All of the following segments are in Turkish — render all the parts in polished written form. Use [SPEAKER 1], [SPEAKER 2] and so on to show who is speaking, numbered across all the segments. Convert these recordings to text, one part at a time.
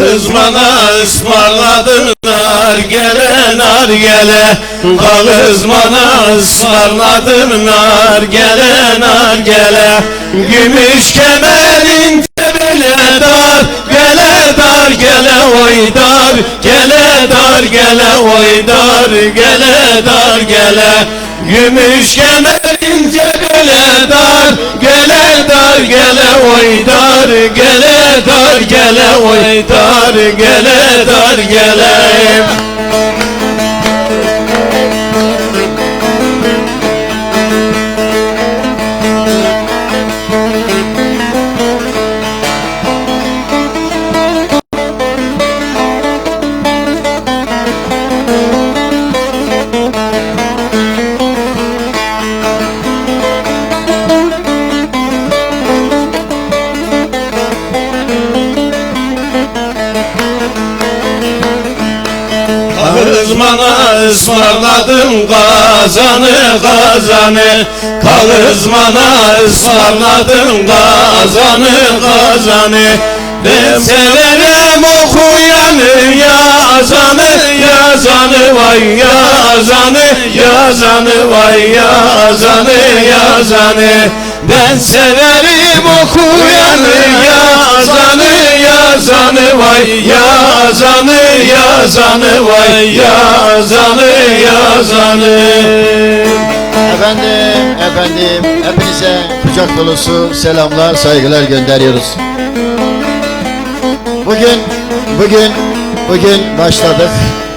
[SPEAKER 1] Kağızmana ısmarladım nargele nargele, kağızmana ısmarladım nargele nargele. Gümüş kemerin tebele dar gele dar gele oy dar gele dar gele oy dar gele dar gele. Gümüş kemerin tebele dar gele dar gele oy dar gele dar gele oy dar gele dar gele. Kağızmana ısmarladım kazanı kazanı, kağızmana ısmarladım kazanı kazanı. Ben severim okuyanı yazanı yazanı vay yazanı yazanı vay yazanı yazanı. Ben severim okuyanı yazanı yazanı vay yazanı yazanı vay yazanı yazanı.
[SPEAKER 2] Efendim hepinize kucak dolusu selamlar, saygılar gönderiyoruz. Bugün başladık.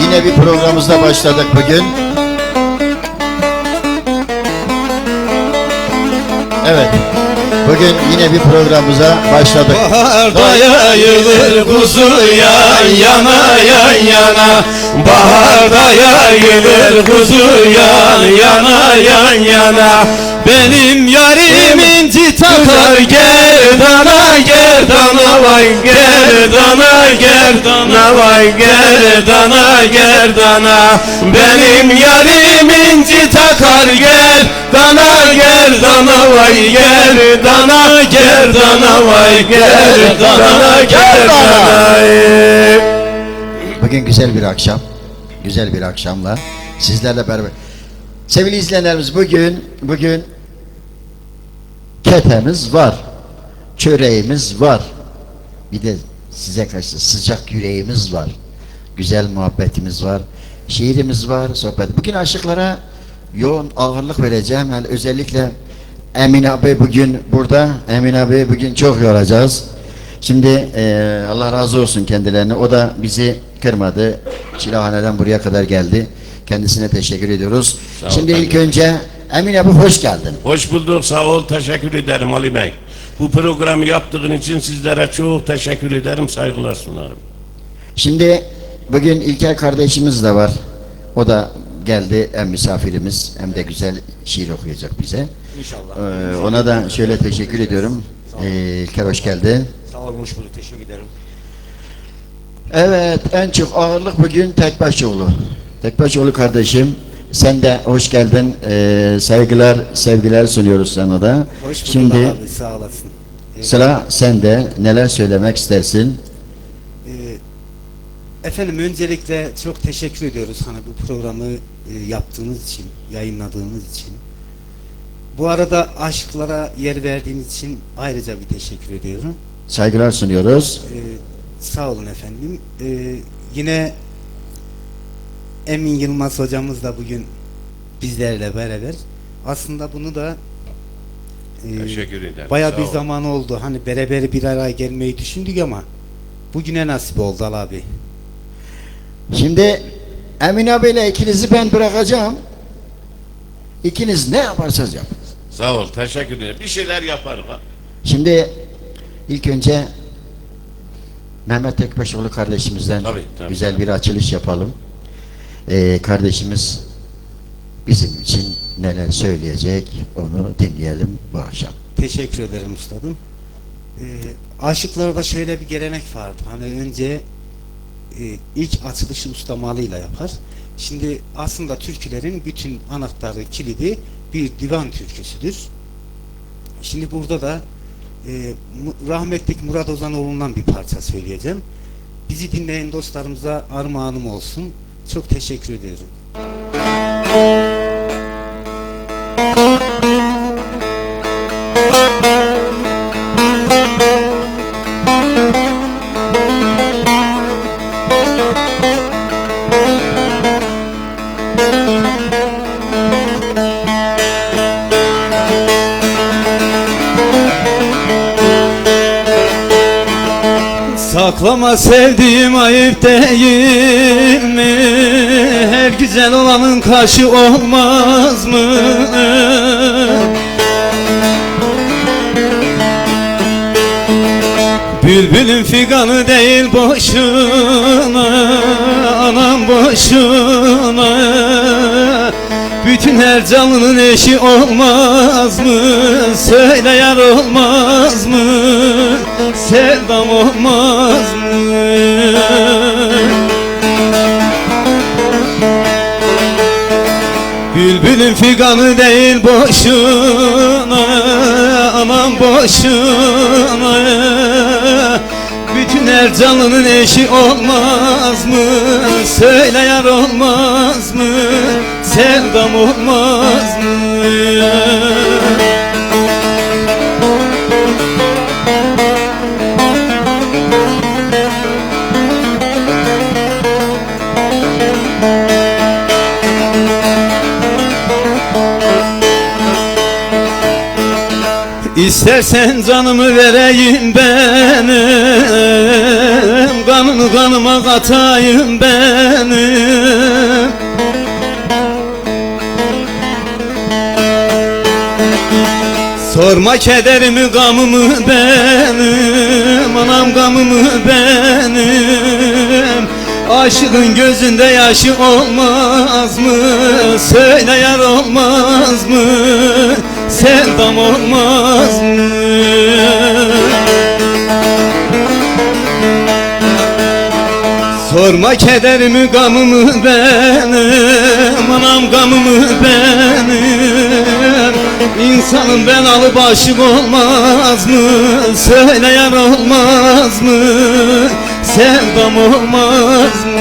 [SPEAKER 2] Yine bir programımızda başladık bugün. Evet. Bugün yine bir programımıza başladık.
[SPEAKER 1] Baharda yayılır kuzu yan yana yan yana. Baharda yayılır kuzu yan yana yan yana. Benim yarim inci takar gerdana gerdana vay gerdana gerdana vay gerdana gerdana. Benim yarim inci takar gerdana gerdana vay gerdana gerdana vay gerdana gerdana.
[SPEAKER 2] Bugün güzel bir akşam. Güzel bir akşamla sizlerle beraber. Sevgili izleyenlerimiz, bugün ketemiz var, çöreğimiz var, bir de size karşı sıcak yüreğimiz var, güzel muhabbetimiz var, şiirimiz var, sohbet. Bugün aşıklara yoğun ağırlık vereceğim. Yani özellikle Emin abi bugün burada, Emin abi bugün çok yoracağız. Şimdi Allah razı olsun kendilerine, o da bizi kırmadı, Çilahane'den buraya kadar geldi. Kendisine teşekkür ediyoruz. Şimdi ilk önce Emin abi hoş geldin.
[SPEAKER 1] Hoş bulduk, sağ ol, teşekkür ederim Ali Bey. Bu programı yaptığın için sizlere çok teşekkür ederim, saygılar sunarım.
[SPEAKER 2] Şimdi bugün İlker kardeşimiz de var. O da geldi, hem misafirimiz hem de güzel şiir okuyacak bize.
[SPEAKER 3] İnşallah.
[SPEAKER 2] Ona da şöyle teşekkür ediyorum. İlker hoş geldin.
[SPEAKER 3] Sağ olun, hoş bulduk, teşekkür ederim.
[SPEAKER 2] Evet, en çok ağırlık bugün Tekbaşoğlu. Tekbaşoğlu kardeşim, sen de hoş geldin. Saygılar, sevgiler sunuyoruz sana da.
[SPEAKER 3] Hoş bulduk.
[SPEAKER 2] Şimdi
[SPEAKER 3] abi, sağ olasın.
[SPEAKER 2] sıra sende. Neler söylemek istersin?
[SPEAKER 3] Efendim öncelikle çok teşekkür ediyoruz hani bu programı yaptığınız için, yayınladığınız için. Bu arada aşklara yer verdiğiniz için ayrıca bir teşekkür ediyorum.
[SPEAKER 2] Saygılar sunuyoruz.
[SPEAKER 3] Sağ olun efendim. Yine Emin Yılmaz hocamız da bugün bizlerle beraber. Aslında bunu da
[SPEAKER 1] Teşekkür ederim.
[SPEAKER 3] bayağı
[SPEAKER 1] sağ
[SPEAKER 3] bir
[SPEAKER 1] ol.
[SPEAKER 3] zaman oldu. Hani beraber bir araya gelmeyi düşündük ama bugüne nasip oldu Ali abi.
[SPEAKER 2] Şimdi Emin abiyle ikinizi ben bırakacağım. İkiniz ne yaparsanız yapın.
[SPEAKER 1] Sağ ol, teşekkür ederim. Bir şeyler yaparım ha.
[SPEAKER 2] Şimdi ilk önce Mehmet Tekbaşoğlu kardeşimizden
[SPEAKER 1] Tabii.
[SPEAKER 2] güzel bir açılış yapalım. Kardeşimiz bizim için neler söyleyecek onu dinleyelim bu akşam.
[SPEAKER 3] Teşekkür ederim üstadım. Aşıklarda şöyle bir gelenek vardı. Hani önce ilk açılışı ustamalıyla yapar. Şimdi aslında türkülerin bütün anahtarı, kilidi bir divan türküsüdür. Şimdi burada da rahmetlik Murat Ozanoğlu'ndan bir parça söyleyeceğim. bizi dinleyen dostlarımıza armağanım olsun. Çok teşekkür ediyorum. Saklama sevdiğim ayıp değil mi? Her güzel olanın karşı olmaz mı? Bülbülün figanı değil boşuna, anam boşuna. Bütün her canlının eşi olmaz mı? Söyle yar olmaz mı? Sevdam olmaz mı? Bülbülün figanı değil boşuna, anam boşuna. Bütün her canlının eşi olmaz mı? Söyle yar olmaz mı? Sevdam olmaz mı? İstersen canımı vereyim benim, kanını kanıma katayım benim. Sorma kederimi gamımı benim, anam gamımı benim. Aşığın gözünde yaşı olmaz mı? Söyle yar olmaz mı? Sevdam olmaz mı? Sorma kederimi gamımı benim, anam gamımı benim. İnsanım ben alıp aşık olmaz mı? Söyle yar olmaz mı? Sevdam olmaz mı?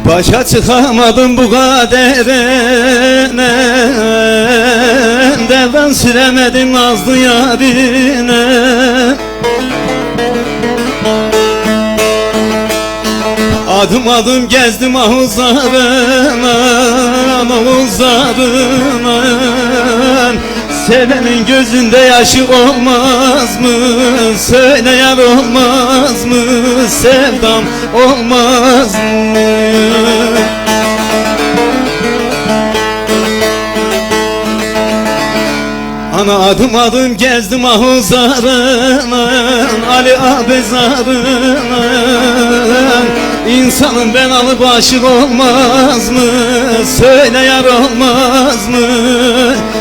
[SPEAKER 3] Başa çıkamadım bu kaderine, devran süremedim nazlı yarine. Adım adım gezdim ahuzlarına, ahuzlarına. Sevenin gözünde yaşı olmaz mı? Söyle yar olmaz mı? Sevdam olmaz mı? Ana adım adım gezdim ahuzlarına, Ali abezarına. İnsanım ben alıp aşık olmaz mı? Söyle yar olmaz mı?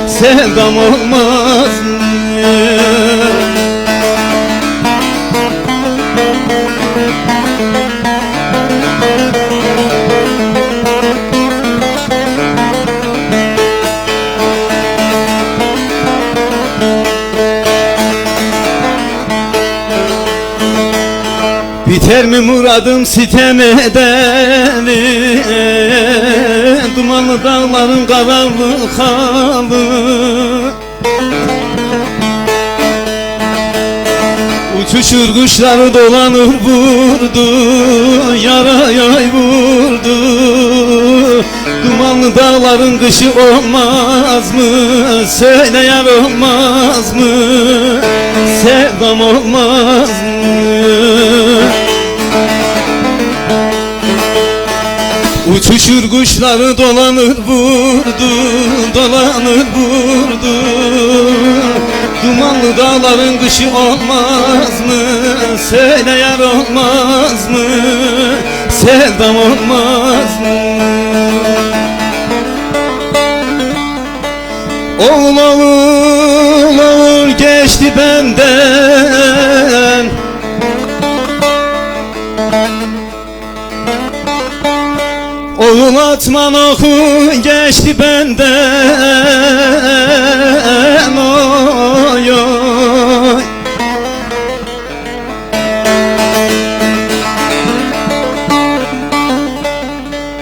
[SPEAKER 3] Sevdam olmaz mı? Biter mi muradım sitem edeli? Dumanlı dağların kararlı halı. Uçuşur kuşları dolanır vurdu, yara yay vurdu. Dumanlı dağların kışı olmaz mı? Söyle yar olmaz mı? Sevdam olmaz mı? Uçuşur kuşları dolanır vurdu, dolanır vurdu. Dumanlı dağların kışı olmaz mı? Söyle yar olmaz mı? Sevdam olmaz mı? Oğul oğul oğul geçti benden. Oğul atman oku geçti benden. Oy oy.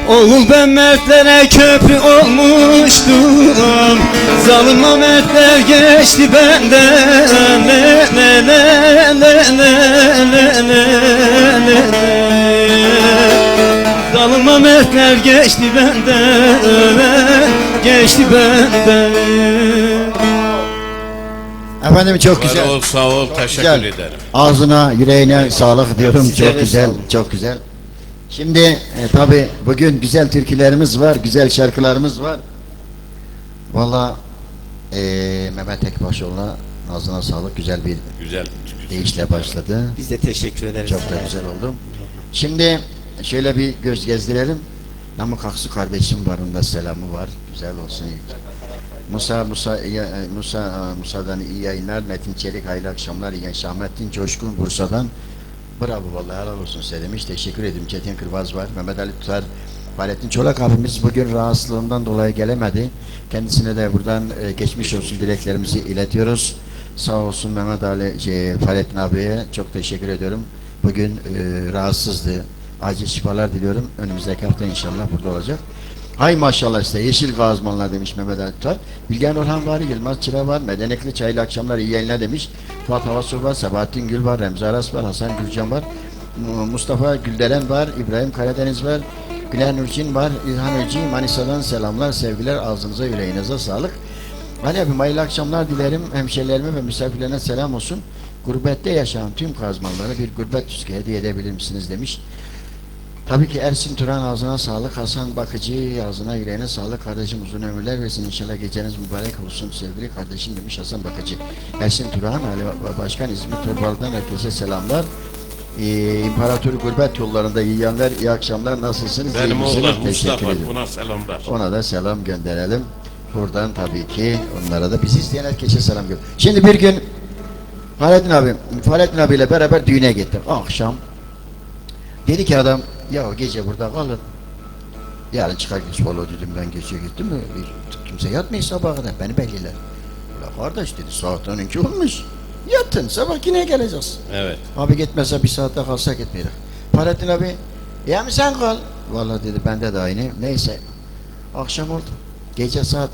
[SPEAKER 3] Oğul ben mertlere köprü olmuştum. Zalim o mertler geçti benden. Le le le le le le le le. Zalim o mertler geçti benden. Geçti benden.
[SPEAKER 2] Efendim çok güzel.
[SPEAKER 1] Var ol, sağ ol, teşekkür
[SPEAKER 2] Güzel.
[SPEAKER 1] ederim.
[SPEAKER 2] Ağzına, yüreğine sağlık diyorum.
[SPEAKER 3] Sizlere
[SPEAKER 2] Çok güzel,
[SPEAKER 3] sağlık.
[SPEAKER 2] çok güzel. Şimdi tabi bugün güzel türkülerimiz var, güzel şarkılarımız var. Valla Mehmet Ekbaşoğlu'na ağzına sağlık, güzel bir
[SPEAKER 1] Güzel.
[SPEAKER 2] deyişle başladı.
[SPEAKER 3] Biz de teşekkür ederiz.
[SPEAKER 2] Çok da güzel oldu. Şimdi şöyle bir göz gezdirelim. Namık Aksu kardeşim var, onda selamı var. Güzel olsun. Musa'dan iyi yayınlar. Metin Çelik hayırlı akşamlar. İyi Şahmettin Coşkun Bursa'dan. Bravo vallahi helal olsun size demiş. Teşekkür ederim. Çetin Kırbaz var. Mehmet Ali Tutar. Fahrettin Çolak abimiz bugün rahatsızlığından dolayı gelemedi. Kendisine de buradan geçmiş olsun dileklerimizi iletiyoruz. Sağ olsun Mehmet Ali, Fahrettin abiye çok teşekkür ediyorum. Bugün rahatsızdı. Acil şifalar diliyorum. Önümüzdeki hafta inşallah burada olacak. Hay maşallah işte yeşil gazmanlar demiş Mehmet Ali Tutar. Bilgen Orhan var, Yılmaz Çıra var, Medenekli Çaylı akşamlar iyi yayınlar demiş. Fuat Havasur var, Sabahattin Gül var, Remzi Aras var, Hasan Gülcan var, Mustafa Gülderen var, İbrahim Karadeniz var, Güler Nurçin var, İlhan Öci, Manisa'dan selamlar, sevgiler, ağzınıza yüreğinize sağlık. Ali abi hayırlı akşamlar dilerim, hemşerilerime ve misafirlerine selam olsun. Gurbette yaşayan tüm kazmanlara bir gurbet tüskü hediye edebilir misiniz demiş. Tabii ki Ersin Turan ağzına sağlık, Hasan Bakıcı ağzına yüreğine sağlık, kardeşim uzun ömürler versin inşallah geceniz mübarek olsun sevgili kardeşim demiş Hasan Bakıcı. Ersin Turan, Ali Başkan İzmir Torbalı'dan herkese selamlar. İmparator Gurbet Yollarında yiyenler iyi akşamlar, nasılsınız?
[SPEAKER 1] Benim
[SPEAKER 2] İyi misiniz?
[SPEAKER 1] oğlan
[SPEAKER 2] Teşekkür
[SPEAKER 1] Mustafa,
[SPEAKER 2] ederim.
[SPEAKER 1] buna selamlar.
[SPEAKER 2] Ona da selam gönderelim. Buradan tabii ki onlara da bizi izleyen herkese selam gönder. Şimdi bir gün Fahrettin abiyle beraber düğüne gittim. Akşam dedi ki adam ya gece burada kalın. Yarın çıkar geç valla dedim ben gece gittim mi? Kimse yatmıyor sabaha kadar beni bekliyorlar. Ulan kardeş dedi saat 12 olmuş. Yatın sabah yine geleceğiz.
[SPEAKER 1] Evet.
[SPEAKER 2] Abi gitmese bir saatte kalsak gitmeyelim. Fahrettin abi ya mı sen kal? Valla dedi bende de aynı. Neyse. Akşam oldu. Gece saat